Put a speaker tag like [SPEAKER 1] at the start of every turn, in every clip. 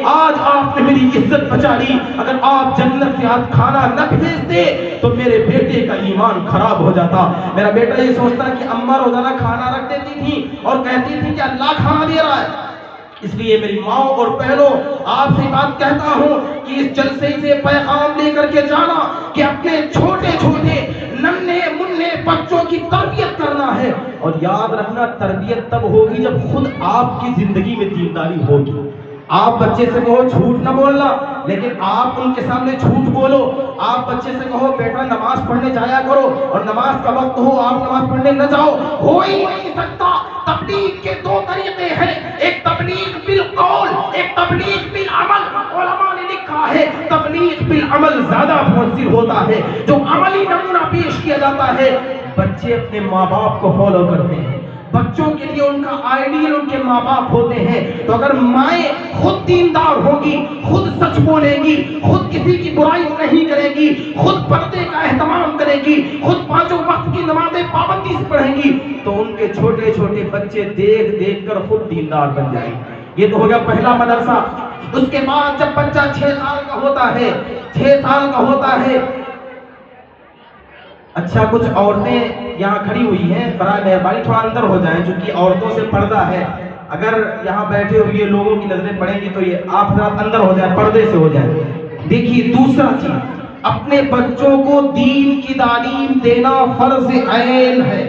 [SPEAKER 1] آج آپ نے میری عزت بچا لی. اگر آپ جنت سے آج کھانا نہ بھیجتے تو میرے بیٹے کا ایمان خراب ہو جاتا. میرا بیٹا یہ سوچتا کہ اماں روزانہ کھانا رکھ دیتی تھی اور کہتی تھی کہ اللہ کھانا دے رہا ہے. اس لیے میری ماں اور بہنوں آپ سے بات کہتا ہوں کہ اس جلسے سے پیغام لے کر کے جانا کہ اپنے چھوٹے چھوٹے ننھے منھے بچوں کی تربیت کرنا ہے. اور یاد رکھنا تربیت تب ہوگی جب خود آپ کی زندگی میں دینداری ہوگی. آپ بچے سے کہو جھوٹ نہ بولنا لیکن آپ ان کے سامنے جھوٹ بولو. آپ بچے سے کہو بیٹا نماز پڑھنے جایا کرو اور نماز کا وقت ہو آپ نماز پڑھنے نہ جاؤ. ہو ہی نہیں سکتا. تبلیغ کے دو طریقے ہیں, ایک تبلیغ بالقول, ایک تبلیغ بالعمل. علماء نے لکھا ہے تبلیغ بالعمل زیادہ مؤثر ہوتا ہے. جو عملی نمونہ پیش کیا جاتا ہے, بچے اپنے ماں باپ کو فالو کرتے ہیں. بچوں کے لیے ان کا آئیڈیل ان کے ماں باپ ہوتے ہیں. تو اگر مائیں خود دیندار ہوگی, خود سچ بولے گی, خود کسی کی برائی نہیں کرے گی, خود پردے کا اہتمام کرے گی, خود پانچوں وقت کی نمازیں پابندی سے پڑھیں گی, تو ان کے چھوٹے چھوٹے بچے دیکھ دیکھ کر خود دیندار بن جائیں گے. یہ تو ہو گیا پہلا مدرسہ. اس کے بعد جب بچہ 6 سال کا ہوتا ہے, 6 سال کا ہوتا ہے. اچھا کچھ عورتیں یہاں کھڑی ہوئی ہیں, برائے مہربانی تھوڑا اندر ہو جائیں چونکہ عورتوں سے پردہ ہے. اگر یہاں بیٹھے ہوئے لوگوں کی نظریں پڑیں گی تو یہ آپ ذرا اندر ہو جائیں, پردے سے ہو جائیں. دیکھیے دوسرا چیز, اپنے بچوں کو دین کی تعلیم دینا فرض عین ہے.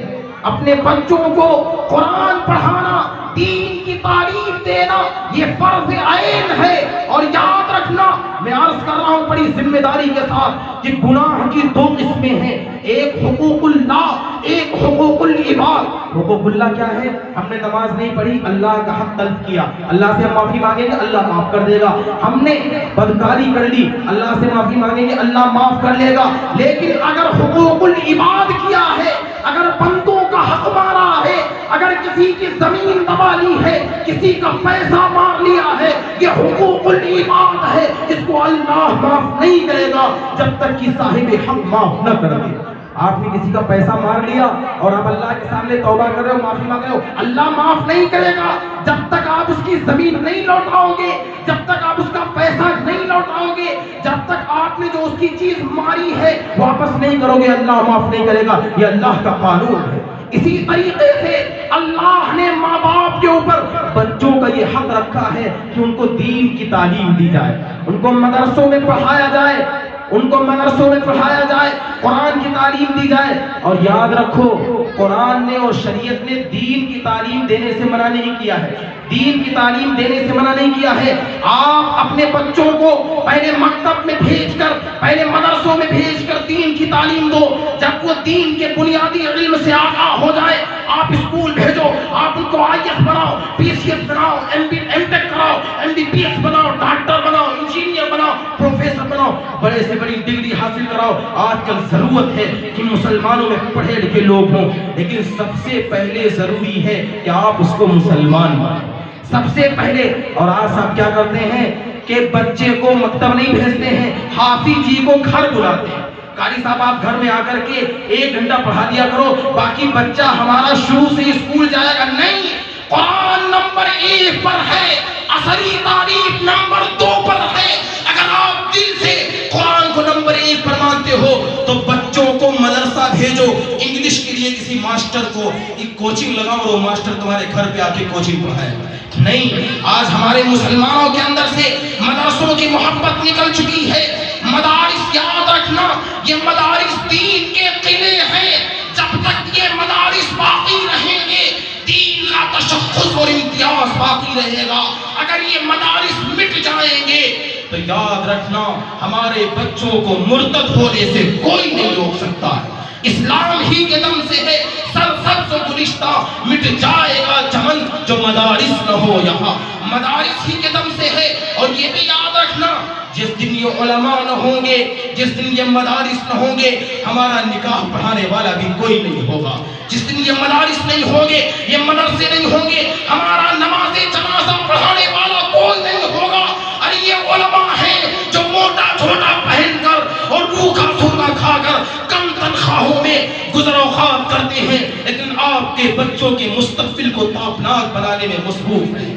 [SPEAKER 1] اپنے بچوں کو قرآن پڑھانا, دین کی تعلیم دینا یہ فرض عین ہے. اور یاد رکھنا, میں عرض کر رہا ہوں بڑی ذمہ داری کے ساتھ کہ گناہ کی 2 قسمیں ہیں, ایک حقوق اللہ, ایک حقوق العباد. حقوق اللہ کیا ہے؟ ہم نے نماز نہیں پڑھی, اللہ کا حق تلف کیا, اللہ سے ہم معافی مانگیں گے اللہ معاف کر دے گا. ہم نے بدکاری کر لی, اللہ سے معافی مانگیں گے اللہ معاف کر لے گا. لیکن اگر حقوق العباد کیا ہے, اگر بندوں کا حق مارا ہے, اگر کسی کی زمین دبا لی ہے, کسی کا پیسہ مار لیا ہے, یہ حقوق العباد ہے. اس کو اللہ معاف نہیں کرے گا جب تک کہ صاحب حق معاف نہ کر دے. آپ نے کسی کا پیسہ مار لیا اور آپ اللہ کے سامنے توبہ کر رہے ہو, معافی مانگ رہے ہو, اللہ معاف نہیں کرے گا جب تک آپ اس کی زمین نہیں لوٹاؤ گے, جب تک آپ اس کا پیسہ نہیں لوٹاؤ گے, جب تک آپ نے جو اس کی چیز ماری ہے واپس نہیں کرو گے, اللہ معاف نہیں کرے گا. یہ اللہ کا قانون ہے. اسی طریقے سے اللہ نے ماں باپ کے اوپر بچوں کا یہ حق رکھا ہے کہ ان کو دین کی تعلیم دی جائے, ان کو مدرسوں میں پڑھایا جائے, ان کو مدرسوں میں پڑھایا جائے, قرآن کی تعلیم دی جائے. اور یاد رکھو قرآن نے اور شریعت نے دین کی تعلیم دینے سے منع نہیں کیا ہے, دین کی تعلیم دینے سے منع نہیں کیا ہے. آپ اپنے بچوں کو پہلے مکتب میں بھیج کر, پہلے مدرسوں میں بھیج کر دین کی تعلیم دو. جب وہ دین کے بنیادی علم سے آگاہ ہو جائے آپ اسکول بھیجو, آپ ان کو IAS بناؤ, PCS بناؤ, MTech کراؤ, MBBS بناؤ, ڈاکٹر بناؤ, انجینئر بناؤ, پروفیسر بناؤ, بڑے سے بڑی ڈگری حاصل کراؤ. آج کل ضرورت ہے کہ مسلمانوں میں پڑھے لکھے لوگ ہوں, لیکن سب سے پہلے ضروری ہے کہ آپ اس کو مسلمان بنائیں, سب سے پہلے. اور آج صاحب کیا کرتے ہیں کہ بچے کو مکتب نہیں بھیجتے ہیں, حافظ جی کو گھر بلاتے ہیں. قاری صاحب آپ گھر میں آ کر کے 1 گھنٹہ پڑھا دیا کرو, باقی بچہ ہمارا شروع سے اسکول جائے گا. نہیں, قرآن نمبر 1 پر ہے, عصری تعلیم نمبر 2 پر ہے. اگر آپ دل سے قرآن کو نمبر 1 پر مانتے ہو تو بچوں کو مدرسہ بھیجو, انگلش کے لیے کسی ماسٹر کو ایک کوچنگ لگاؤ اور وہ ماسٹر تمہارے گھر پہ آ کے کوچنگ پڑھائے. نہیں, آج ہمارے مسلمانوں کے اندر سے مدرسوں کی محبت نکل چکی ہے. مدارس, یاد رکھنا, یہ مدارس دین کے قلعے ہیں. جب تک یہ مدارس باقی رہیں گے دین کا تشخص اور امتیاز باقی رہے گا. اگر یہ مدارس مٹ جائیں گے تو یاد رکھنا ہمارے بچوں کو مرتد ہونے سے کوئی نہیں روک سکتا ہے. اسلام ہی کے دم سے ہے, سرسبز و گلشتہ مٹ جائے گا چمن جو مدارس نہ ہو یہاں. مدارس ہی کے دم سے ہے. اور یہ بھی یاد رکھنا جس دن یہ علماء نہ ہوں گے, جس دن یہ مدارس نہ ہوں گے, ہمارا نکاح پڑھانے والا بھی کوئی نہیں ہوگا. جس دن یہ مدارس نہیں ہوں گے, یہ مدرسے نہیں ہوں گے, ہمارا نماز جنازہ پڑھانے والا کوئی نہیں ہوگا. ارے یہ علماء ہیں جو موٹا چھوٹا پہن کر اور بھوکا سوکھا کھا کر کم تنخواہوں میں گزر اوقات کرتے ہیں, لیکن آپ کے بچوں کے مستقبل کو تابناک بنانے میں مصروف ہیں.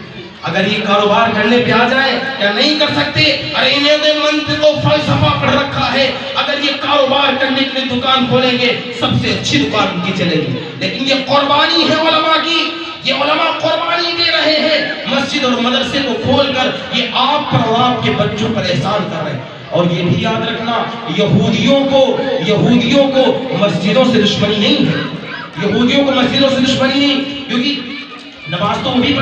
[SPEAKER 1] اگر یہ کاروبار کرنے پہ آ جائے یا نہیں کر سکتے، ارے انہیں نے منطق و فلسفہ پڑھ رکھا ہے، اگر یہ کاروبار کرنے کے لیے دکان کھولیں گے سب سے اچھی دکان ان کی چلے گی. لیکن یہ قربانی ہے علماء کی، یہ علماء قربانی دے رہے ہیں مسجد اور مدرسے کو کھول کر، یہ آپ پر اور آپ کے بچوں پر احسان کر رہے ہیں. اور یہ بھی یاد رکھنا، یہودیوں کو مسجدوں سے دشمنی نہیں ہے، یہودیوں کو مسجدوں سے دشمنی نہیں، کیونکہ نماز تو وہ بھی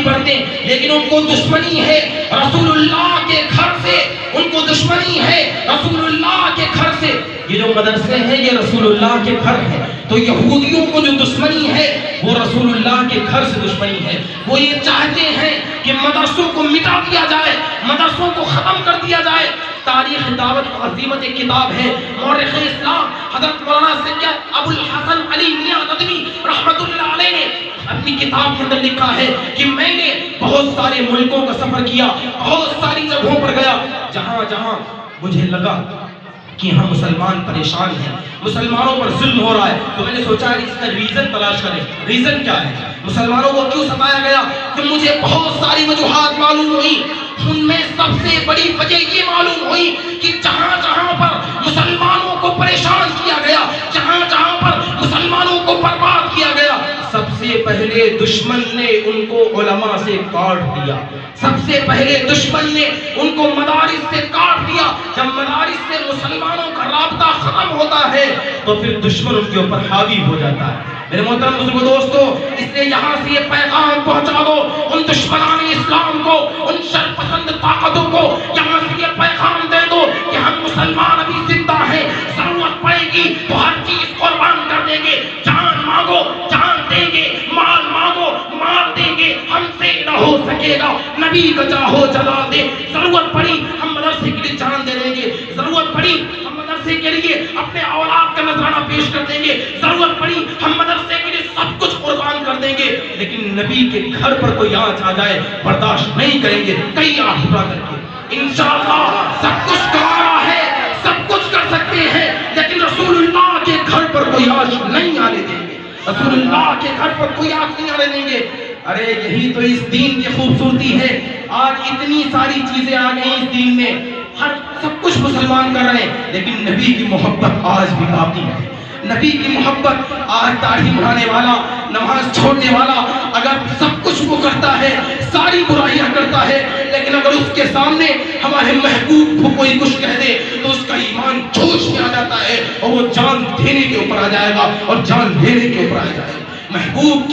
[SPEAKER 1] پڑھتے ہیں، لیکن ان کو دشمنی ہے رسول اللہ کے گھر سے، ان کو دشمنی ہے رسول اللہ کے گھر سے. یہ جو مدرسے ہیں یہ رسول اللہ کے گھر ہیں، تو یہودیوں کو جو دشمنی ہے وہ رسول اللہ کے گھر سے دشمنی ہے. وہ یہ چاہتے ہیں کہ مدرسوں کو مٹا دیا جائے، مدرسوں کو ختم کر دیا جائے. تاریخ دعوت عظیمت ایک کتاب ہے، مورخ اسلام حضرت مولانا سید ابو الحسن علی میاں ندوی رحمت اللہ علیہ نے اپنی کتاب کے اندر لکھا ہے کہ میں نے بہت سارے ملکوں کا سفر کیا، بہت ساری جگہوں پر گیا، جہاں جہاں مجھے لگا کہ ہم مسلمان پریشان ہیں، مسلمانوں پر ظلم ہو رہا ہے، تو میں نے سوچا اس کا ریزن تلاش کریں. ریزن کیا ہے؟ مسلمانوں کو کیوں ستایا گیا؟ کہ مجھے بہت ساری وجوہات معلوم ہوئی، ان میں سب سے بڑی وجہ یہ معلوم ہوئی کہ جہاں جہاں پر مسلمانوں کو پریشان کیا گیا، جہاں جہاں پر مسلمانوں کو برباد کیا گیا، سب سے پہلے دشمن نے ان کو علماء سے کاٹ دیا، سب سے پہلے دشمن نے ان کو مدارس سے کاٹ دیا. جب مدارس سے مسلمانوں کا رابطہ ختم ہوتا ہے تو پھر دشمن ان کے اوپر حاوی ہو جاتا ہے. میرے محترم بزرگوں دوستو، اس لیے یہاں سے یہ پیغام پہنچا دو ان دشمنان اسلام کو، ان شر پسند طاقتوں کو، یہاں سے یہ پیغام دے دو کہ ہم مسلمان ابھی زندہ ہیں، ضرورت پڑے گی تو ہر چیز قربان کر دیں گے، جان مانگو جان دیں گے، مال مانگو مال دیں گے، ہم سے نہ ہو سکے گا، نبی کا چاہو جلا دے. ضرورت پڑی ہم مدرسے کے لیے جان دے دیں گے، ضرورت پڑی ہم مدرسے کے لیے اپنے اولاد کا نذرانہ پیش کر دیں گے، ضرورت پڑی ہم مدرسے کے لیے سب کچھ قربان کر دیں گے. لیکن نبی کے گھر پر کوئی آنچ آ جائے برداشت نہیں کریں گے. کئی آٹھا کر کے انشاءاللہ سب کچھ گوارا ہے، سب کچھ کر سکتے ہیں، لیکن رسول اللہ کے گھر پر کوئی آنچ نہیں آنے دیں گے، رسول اللہ کے گھر پر کوئی آنچ نہیں آنے دیں گے. ارے یہی تو اس دین کی خوبصورتی ہے. آج اتنی ساری چیزیں آ گئی اس دین میں، ہر سب کچھ مسلمان کر رہے ہیں، لیکن نبی کی محبت آج بھی باقی ہے. نبی کی محبت آج داڑھی بڑھانے والا، نماز چھوڑنے والا، اگر سب کچھ وہ کرتا ہے، ساری برائیاں کرتا ہے، لیکن اگر اس کے سامنے ہمارے محبوب کو کوئی کچھ کہہ دے تو اس کا ایمان جوش میں آ جاتا ہے اور وہ جان دینے کے اوپر آ جائے گا اور جان دینے کے اوپر آ جائے گا. محبوب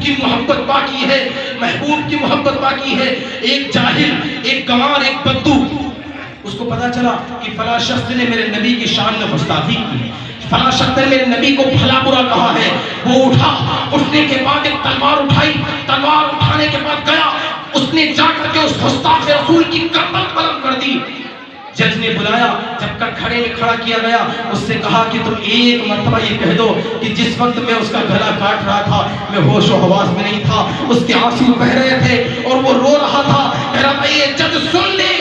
[SPEAKER 1] کی محبت باقی ہے، محبوب کی محبت باقی ہے. ایک جاہل، ایک گنوار، ایک بدو، اس کو پتا چلا کہ فلاں شخص نے میرے نبی کی شان میں گستاخی کی، فلاں شخص نے میرے نبی کو بھلا برا کہا ہے. وہ اٹھا، اٹھنے کے بعد ایک تلوار اٹھائی، تلوار اٹھانے کے بعد گیا، اس نے جا کر کے اس گستاخ رسول کی گردن قلم کر دی. جج نے بلایا، جب کر کھڑے میں کھڑا کیا گیا، اس سے کہا کہ تم ایک مرتبہ یہ کہہ دو کہ جس وقت میں اس کا گلا کاٹ رہا تھا میں ہوش و حواس میں نہیں تھا. اس کے آنسو بہ رہے تھے اور وہ رو رہا تھا. کہہ رہا تھا یہ جج سن لے،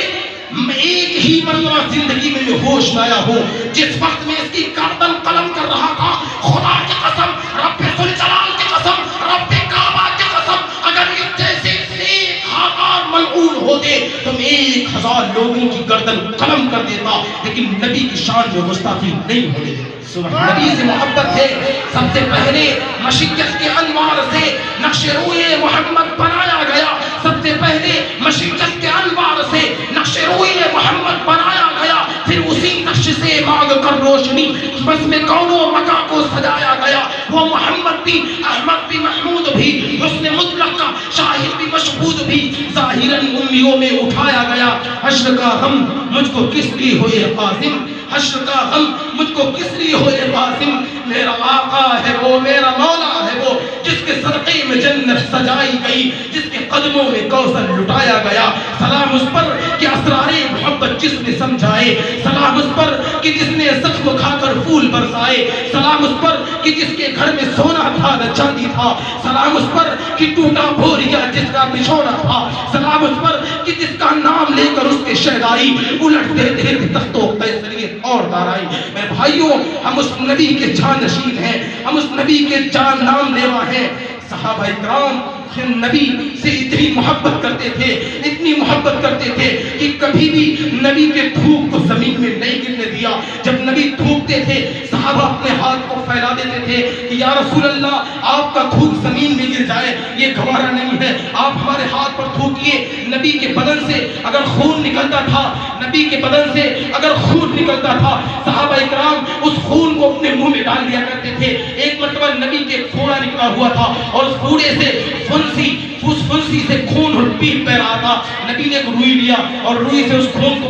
[SPEAKER 1] میں ایک ہی مرتبہ زندگی میں ہوش میں آیا ہوں، جس وقت میں اس کی گردن قلم کر رہا تھا. خدا کی قسم، رب ذوالجلال کی قسم، رب کعبہ کی قسم، اگر یہ جیسے 1000 ملعون ہوتے تو میں 1000 لوگوں کی گردن قلم کر دیتا، لیکن نبی کی شان میں گستاخی نہیں ہونے دیتا. نبی سے محبت ہے. سب سے پہلے مشیت کے انوار سے نقش روئے محمد بنایا گیا، سب سے پہلے مشیت کے انوار سے نقش روئے محمد بنایا گیا، پھر اسی نقش سے مانگ کر روشنی بس میں کونوں مکہ کو سجایا گیا. وہ محمد بھی، احمد بھی، محمود بھی، حسن مطلق کا شاہد بھی، مشہود بھی، ظاہراً امیوں میں اٹھایا گیا. حشر کا غم مجھ کو کس لیے ہوئے قاسم، حشر کا غم مجھ کو کس لیے ہوئے قاسم. میرا آقا ہے وہ، میرا مولا ہے وہ، جس کے صدقے میں جنت سجائی گئی، جس کے قدموں میں کوثر لٹایا گیا. سلام اس پر کہ اسرار محبت جس نے سمجھائے، سلام اس پر کہ جس نے زخم کھا کر پھول برسائے، سلام اس پر کہ جس کے گھر میں سونا تھا نہ چاندی تھا، سلام اس پر کہ ٹوٹا بھوریا جس کا بچھونا تھا، سلام اس پر کہ جس کا نام لے کر اس کے شہدائی الٹتے تھے تخت و قیصریت اور دارائی. میرے بھائیوں، ہم اس نبی کے جانشین ہیں، ہم اس نبی کے جان نام لیوا ہیں. صحابہ کرام
[SPEAKER 2] کہ نبی سے اتنی محبت کرتے تھے، اتنی محبت کرتے تھے کہ کبھی بھی نبی کے تھوک کو زمین میں نہیں گرنے دیا۔ جب نبی تھوکتے تھے صحابہ اپنے ہاتھ کو پھیلا دیتے تھے کہ یا رسول اللہ آپ کا تھوک زمین میں گر جائے یہ گوارا نہیں ہے، آپ ہمارے ہاتھ پر تھوکیے۔ نبی کے بدن سے اگر خون نکلتا تھا، نبی کے بدن سے اگر خون نکلتا تھا، صحابہ اکرام اس خون کو اپنے منہ میں ڈال دیا کرتے تھے۔ ایک مرتبہ نبی کے پھوڑا نکلا ہوا تھا اور اس پھوڑے سے فنسی سے خون اور پیپ بہ رہا تھا۔ نبی نے ایک روئی لیا اور روئی سے اس خون کو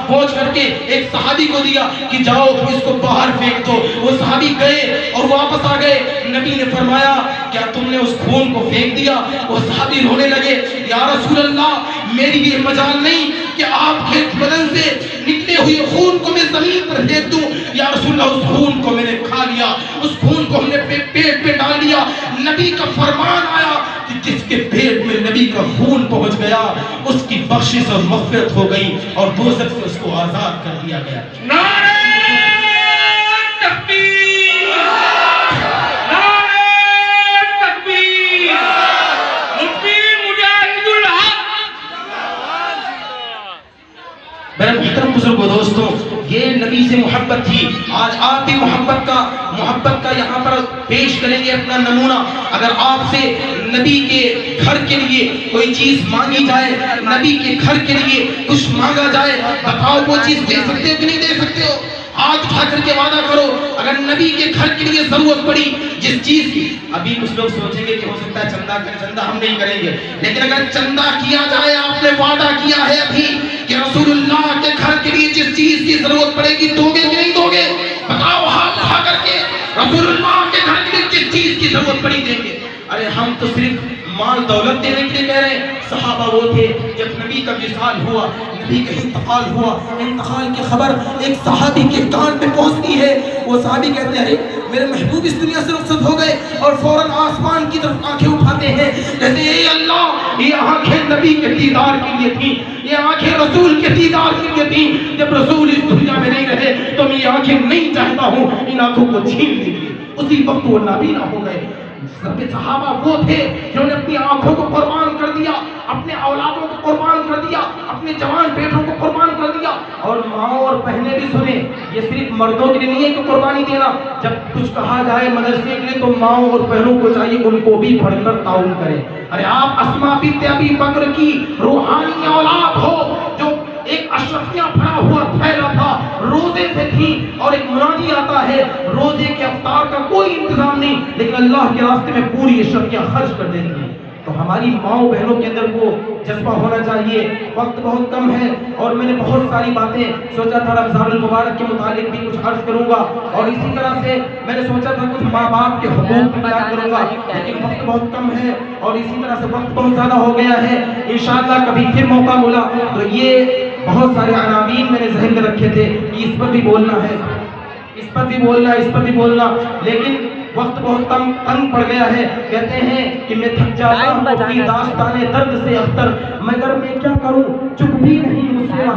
[SPEAKER 2] پوچھ کر کے ایک صحابی کو دیا کہ جاؤ اس کو باہر پھینک دو۔ وہ صحابی گئے اور واپس آ گئے۔ نبی نے فرمایا کیا تم نے اس خون کو پھینک دیا؟ وہ صحابی رونے لگے، یا رسول اللہ میری یہ مجال نہیں کہ آپ کے بدن سے نکلے ہوئے خون کو میں زمین پر پھینک دوں۔ یا رسول اللہ اس خون کو میں نے کھا لیا، اس خون کو ہم نے پیٹ پہ ڈال دیا۔ نبی کا فرمان آیا کہ جس کے پیٹ میں نبی کا خون پہنچ گیا اس کی بخشش اور مغفرت ہو گئی اور دوزخ سے اس کو آزاد کر دیا گیا۔
[SPEAKER 3] نعرہ تکبیر، نعرہ تکبیر، مفتی مجاہد الحق۔
[SPEAKER 2] میرے محترم بزرگوں دوستوں، یہ نبی سے محبت تھی۔ آج آپ بھی محبت کا یہاں پر پیش کریں گے اپنا نمونہ۔ اگر آپ سے نبی کے گھر کے لیے کوئی چیز مانگی جائے، نبی کے گھر کے لیے کچھ مانگا جائے، بتاؤ وہ چیز دے سکتے ہو کہ نہیں دے سکتے ہو؟ ہاتھ اٹھا کر کے وعدہ کرو اگر نبی کے گھر کے لیے ضرورت پڑی جس چیز کی۔ ابھی کچھ لوگ سوچیں گے کہ ہو سکتا ہے چندہ ہم نہیں کریں گے، لیکن اگر چندہ کیا جائے، آپ نے وعدہ کیا ہے ابھی کہ رسول اللہ کے گھر کے لیے جس چیز کی ضرورت پڑے گی دو گے کہ نہیں دو گے؟ بتاؤ ہاتھ اٹھا کر کے، رسول اللہ کے گھر کے لیے جس چیز کی ضرورت پڑی دیں گے۔ ارے ہم تو صرف مال دولت دینے کے لیے کہہ رہے ہیں۔ صحابہ وہ تھے جب نبی کا وصال ہوا، نبی کا انتقال ہوا، انتقال کی خبر ایک صحابی کے کان پہ پہنچتی ہے۔ وہ صحابی کہتے ہیں میرے محبوب اس دنیا سے رخصت ہو گئے، اور فوراً آسمان کی طرف آنکھیں اٹھاتے ہیں، کہتے ہیں اے اللہ یہ آنکھیں نبی کے دیدار کے لیے تھیں، یہ آنکھیں رسول کے دیدار کے لیے تھیں۔ جب رسول اس دنیا میں نہیں رہے تو میں یہ آنکھیں نہیں چاہتا ہوں ان آنکھوں کو چھین لیجیے۔ اسی وقت وہ نابینا ہو گئے۔ صحابہ وہ تھے جنہوں نے اپنی آنکھوں کو قربان کر دیا، اپنے اولادوں کو قربان کر دیا، اپنے جوان بیٹوں کو قربان کر دیا۔ اور ماں اور بہنیں بھی سنیں، یہ صرف مردوں کے لیے نہیں ہے کہ قربانی دینا۔ جب کچھ کہا جائے مدرسے کے لیے تو ماں اور بہنوں کو چاہیے ان کو بھی پڑھ کر تعاون کریں۔ ارے آپ اسما بنت ابی بکر کی روحانی اولاد ہو جو ایک اشرفیہ بھرا ہوا تھیلا تھا، روزے سے تھی، اور ایک منادی آتا ہے روزے کے افطار کا کوئی انتظام نہیں لیکن اللہ کے راستے میں پوری اشرفیہ خرچ کر دیتی ہیں۔ تو ہماری ماں بہنوں کے اندر وہ جذبہ ہونا چاہیے۔ وقت بہت کم ہے اور میں نے بہت ساری باتیں سوچا تھا رمضان المبارک کے متعلق بھی کچھ عرض کروں گا، اور اسی طرح سے میں نے سوچا تھا کچھ ماں باپ کے حقوق بھی بیان کروں گا، لیکن وقت بہت کم ہے اور اسی طرح سے وقت بہت زیادہ ہو گیا ہے۔ انشاءاللہ کبھی پھر موقع ملا تو یہ بہت سارے عناوین میں نے ذہن میں رکھے تھے کہ اس پر بھی بولنا ہے، اس پر بھی بولنا ہے، اس پر بھی بولنا، لیکن وقت بہت تنگ پڑ گیا ہے۔ کہتے ہیں کہ میں تھک جاتا ہوں اپنی داستان درد سے اختر، مگر میں کیا کروں چپ بھی نہیں مجھ سے